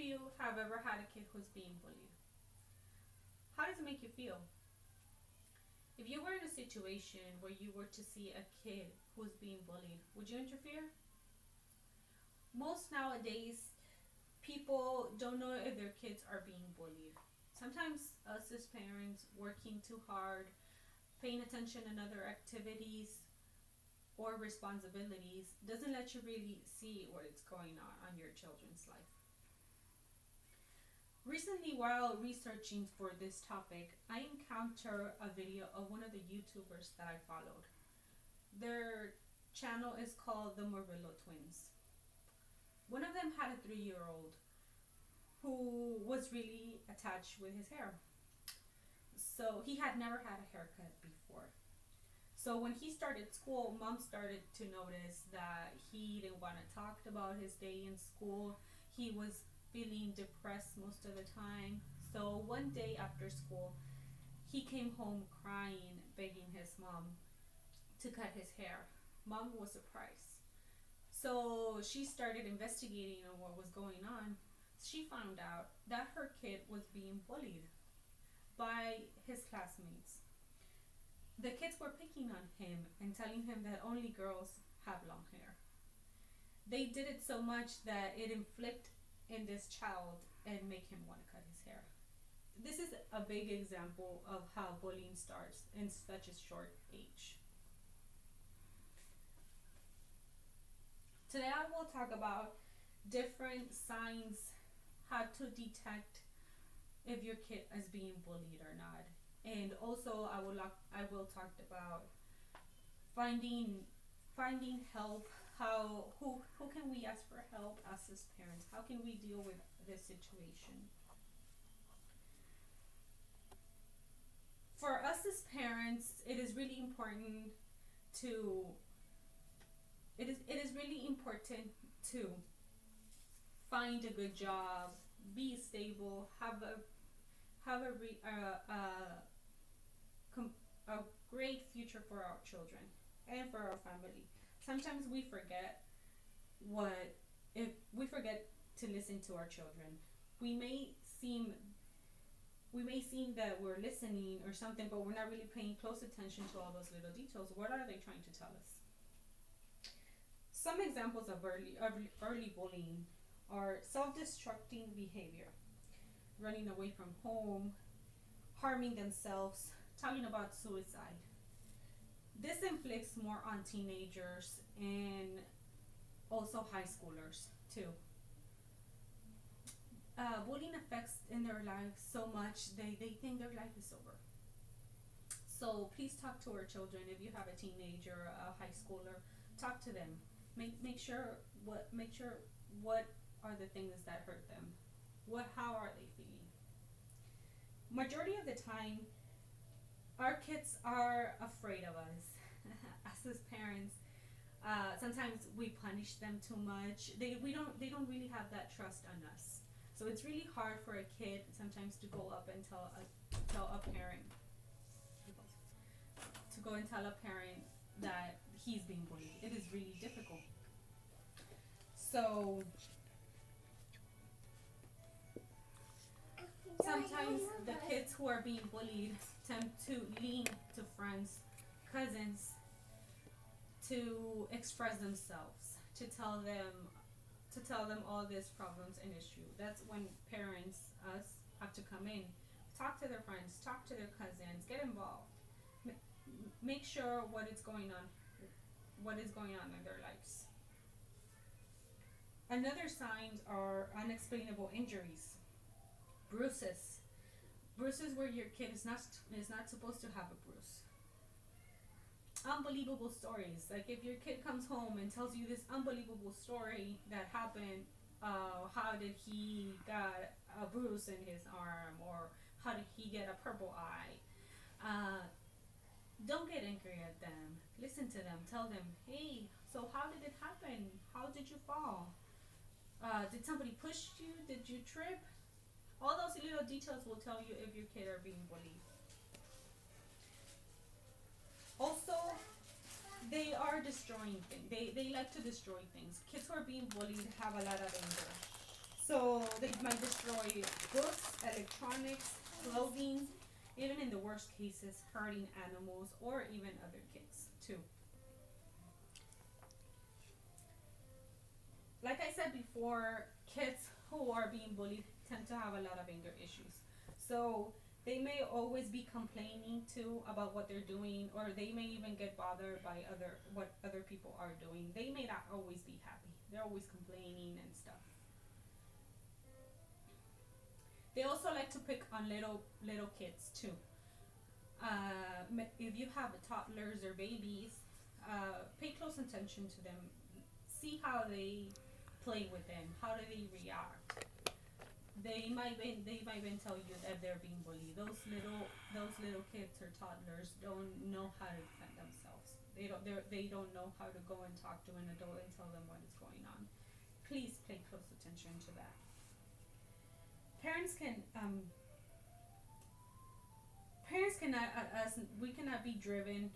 you have ever had a kid who's being bullied? How does it make you feel? If you were in a situation where you were to see a kid who's being bullied, would you interfere? Most nowadays, people don't know if their kids are being bullied. Sometimes us as parents working too hard, paying attention in other activities or responsibilities doesn't let you really see what is going on your children's life. Recently, while researching for this topic, I encountered a video of one of the YouTubers that I followed. Their channel is called the Morillo Twins. One of them had a 3-year-old who was really attached with his hair. So he had never had a haircut before. So when he started school, mom started to notice that he didn't want to talk about his day in school. He was feeling depressed most of the time. So one day after school, he came home crying, begging his mom to cut his hair. Mom was surprised. So she started investigating on what was going on. She found out that her kid was being bullied by his classmates. The kids were picking on him and telling him that only girls have long hair. They did it so much that it inflicted in this child and make him want to cut his hair. This is a big example of how bullying starts in such a short age. Today I will talk about different signs, how to detect if your kid is being bullied or not. And also I will talk about finding help. Who can we ask for help as parents? How can we deal with this situation? For us as parents, it is really important to find a good job, be stable, have a great future for our children and for our family. Sometimes we forget to listen to our children. We may seem that we're listening or something, but we're not really paying close attention to all those little details. What are they trying to tell us? Some examples of early bullying are self-destructing behavior, running away from home, harming themselves, talking about suicide. This inflicts more on teenagers and also high schoolers too. Bullying affects in their lives so much they think their life is over. So please talk to our children. If you have a teenager, a high schooler, talk to them. Make sure what are the things that hurt them. How are they feeling? Majority of the time, our kids are afraid of us. As parents, sometimes we punish them too much. They don't really have that trust on us. So it's really hard for a kid sometimes to go up and tell a parent that he's being bullied. It is really difficult. So sometimes the kids who are being bullied tend to lean to friends, cousins, to express themselves, to tell them all these problems and issues. That's when parents, us, have to come in, talk to their friends, talk to their cousins, get involved, make sure what is going on in their lives. Another signs are unexplainable injuries, bruises where your kid is not supposed to have a bruise. Unbelievable stories, like if your kid comes home and tells you this unbelievable story that happened, how did he got a bruise in his arm, or how did he get a purple eye? Don't get angry at them. Listen to them. Tell them, hey, so how did it happen? How did you fall? Did somebody push you? Did you trip? All those little details will tell you if your kid are being bullied. Also, they are destroying things. They like to destroy things. Kids who are being bullied have a lot of anger. So They might destroy books, electronics, clothing, even in the worst cases, hurting animals or even other kids too. Like I said before, kids who are being bullied tend to have a lot of anger issues. So they may always be complaining too about what they're doing, or they may even get bothered by what other people are doing. They may not always be happy. They're always complaining and stuff. They also like to pick on little kids too. If you have toddlers or babies, pay close attention to them. See how they play with them. How do they react? They might even tell you that they're being bullied. Those little kids or toddlers don't know how to defend themselves. They don't know how to go and talk to an adult and tell them what is going on. Please pay close attention to that. Parents can parents cannot us we cannot be driven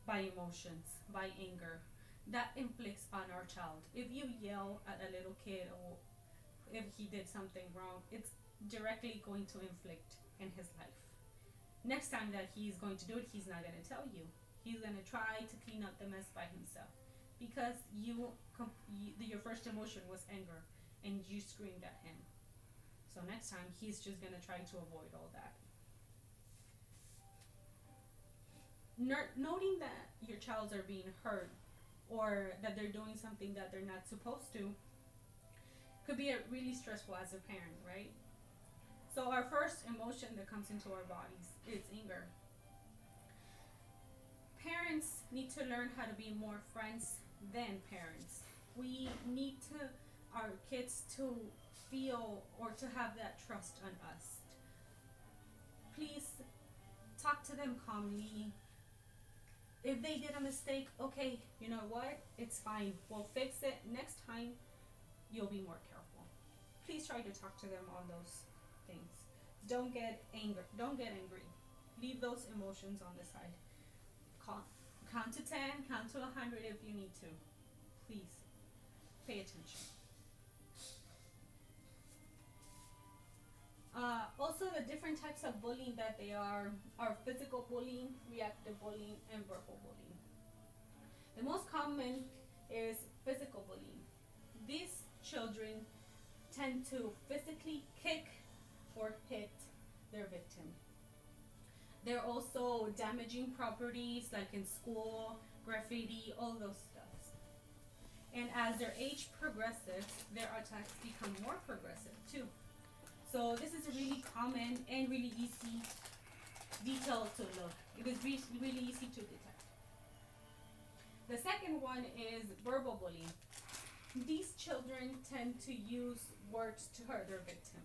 by emotions, by anger. That inflicts on our child. If you yell at a little kid or if he did something wrong, it's directly going to inflict in his life. Next time that he's going to do it, he's not going to tell you. He's going to try to clean up the mess by himself because your first emotion was anger and you screamed at him. So next time he's just going to try to avoid all that. Noting that your childs are being hurt or that they're doing something that they're not supposed to could be really stressful as a parent, right? So our first emotion that comes into our bodies is anger. Parents need to learn how to be more friends than parents. We need our kids to feel or to have that trust on us. Please talk to them calmly. If they did a mistake, okay, you know what? It's fine. We'll fix it. Next time, you'll be more careful. Please try to talk to them on those things. Don't get angry. Leave those emotions on the side. Count to 10, count to 100 if you need to. Please pay attention. Also, the different types of bullying that they are physical bullying, reactive bullying, and verbal bullying. The most common is physical bullying. These children tend to physically kick or hit their victim. They're also damaging properties like in school, graffiti, all those stuff. And as their age progresses, their attacks become more progressive too. So this is a really common and really easy detail to look. It is really easy to detect. The second one is verbal bullying. These children tend to use words to hurt their victim.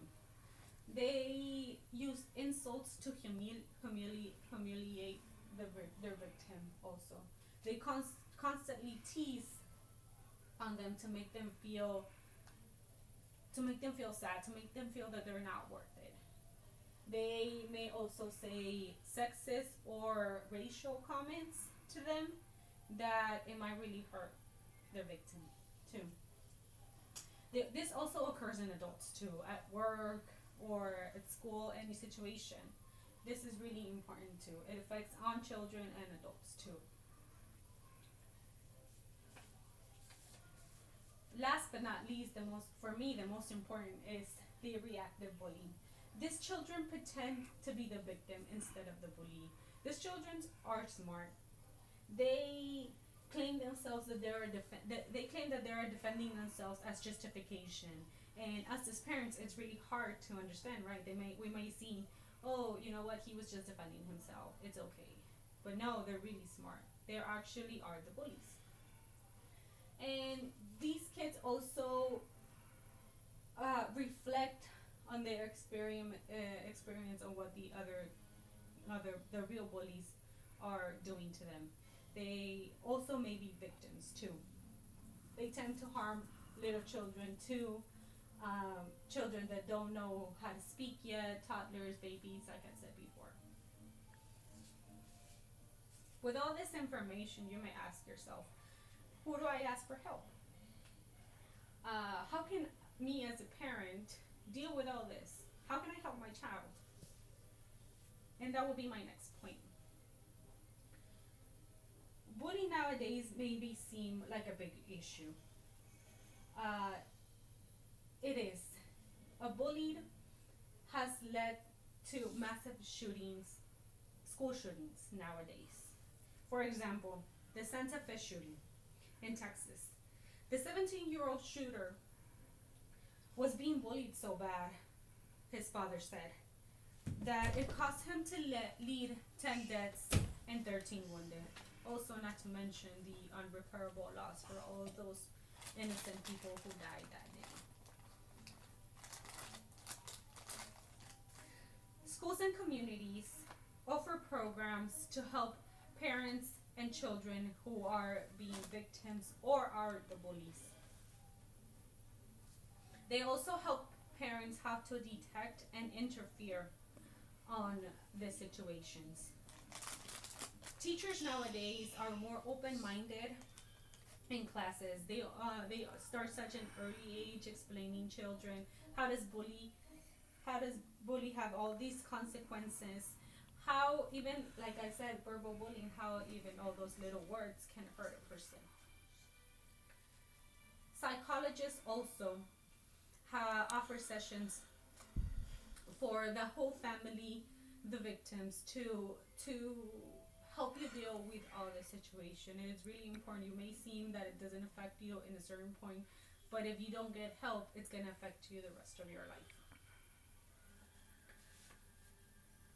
They use insults to humiliate their victim also. They constantly tease on them to make them feel sad, to make them feel that they're not worth it. They may also say sexist or racial comments to them that it might really hurt their victim too. This also occurs in adults too, at work or at school, any situation. This is really important too. It affects on children and adults too. Last but not least, the most important is the reactive bullying. These children pretend to be the victim instead of the bully. These children are smart. They claim themselves that they claim that they are defending themselves as justification. And us as parents, it's really hard to understand, right? We may see, oh, you know what, he was just defending himself. It's okay. But no, they're really smart. They actually are the bullies. And these kids also reflect on their experience on what the real bullies are doing to them. They also may be victims too. They tend to harm little children too, children that don't know how to speak yet, toddlers, babies, like I said before. With all this information, you may ask yourself, who do I ask for help? How can me as a parent deal with all this? How can I help my child? And that will be my next point. Bullying nowadays maybe seem like a big issue. Uh, it is. A bullied has led to massive shootings, school shootings nowadays. For example, the Santa Fe shooting in Texas. The 17-year-old shooter was being bullied so bad, his father said, that it caused him to lead 10 deaths and 13 wounded. Also, not to mention the unrepairable loss for all of those innocent people who died that day. Schools and communities offer programs to help parents and children who are being victims or are the bullies. They also help parents how to detect and interfere on the situations. Teachers nowadays are more open-minded in classes. They start such an early age explaining children how does bully have all these consequences. How even, like I said, verbal bullying, how even all those little words can hurt a person. Psychologists also offer sessions for the whole family, the victims, to help you deal with all the situation. And it's really important. You may seem that it doesn't affect you in a certain point, but if you don't get help, it's going to affect you the rest of your life.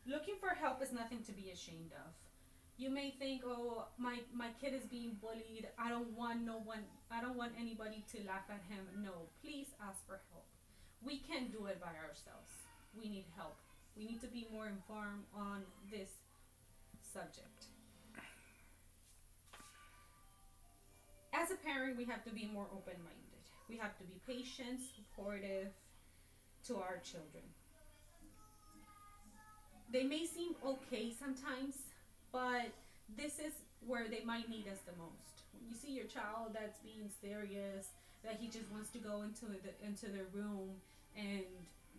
Looking for help is nothing to be ashamed of. You may think, oh, my kid is being bullied. I don't want anybody to laugh at him. No, please ask for help. We can't do it by ourselves. We need help. We need to be more informed on this subject. As a parent, we have to be more open-minded. We have to be patient, supportive to our children. They may seem okay sometimes, but this is where they might need us the most. When you see your child that's being serious, that he just wants to go into their room and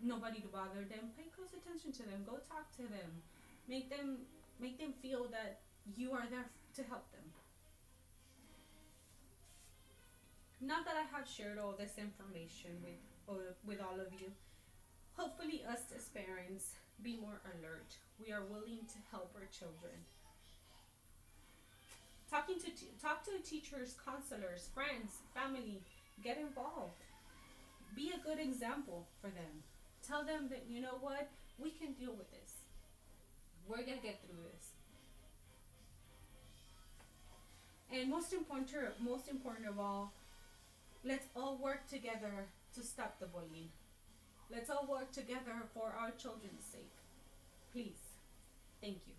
nobody to bother them, pay close attention to them. Go talk to them. Make them feel that you are there to help them. Not that I have shared all this information with all of you. Hopefully, us as parents be more alert. We are willing to help our children. Talk to teachers, counselors, friends, family. Get involved. Be a good example for them. Tell them that, you know what, we can deal with this. We're gonna get through this. And most important of all, let's all work together to stop the bullying. Let's all work together for our children's sake. Please. Thank you.